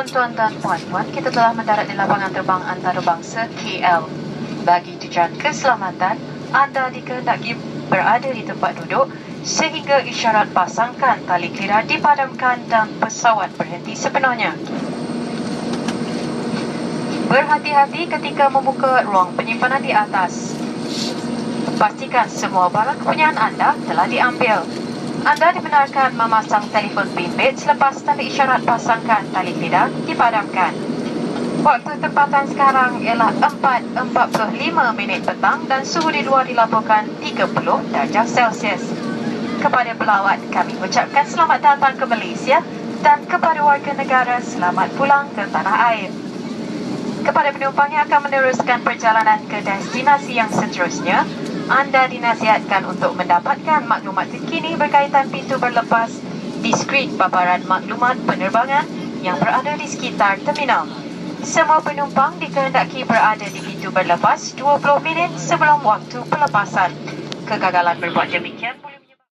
tuan-tuan dan puan-puan, kita telah mendarat di lapangan terbang antarabangsa KL. Bagi tujuan keselamatan, anda dikehendaki berada di tempat duduk sehingga isyarat pasangkan tali kira dipadamkan dan pesawat berhenti sepenuhnya. Berhati-hati ketika membuka ruang penyimpanan di atas. Pastikan semua barang kepunyaan anda telah diambil. Anda dibenarkan memasang telefon bimbit selepas tanda isyarat pasangkan tali lidah dipadamkan. Waktu tempatan sekarang ialah 4.45 petang dan suhu di luar dilaporkan 30 darjah Celsius. Kepada pelawat, kami ucapkan selamat datang ke Malaysia dan kepada warga negara selamat pulang ke tanah air. Kepada penumpang yang akan meneruskan perjalanan ke destinasi yang seterusnya, anda dinasihatkan untuk mendapatkan maklumat terkini berkaitan pintu berlepas di skrin paparan maklumat penerbangan yang berada di sekitar terminal. Semua penumpang dikehendaki berada di pintu berlepas 20 minit sebelum waktu pelepasan. Kegagalan berbuat demikian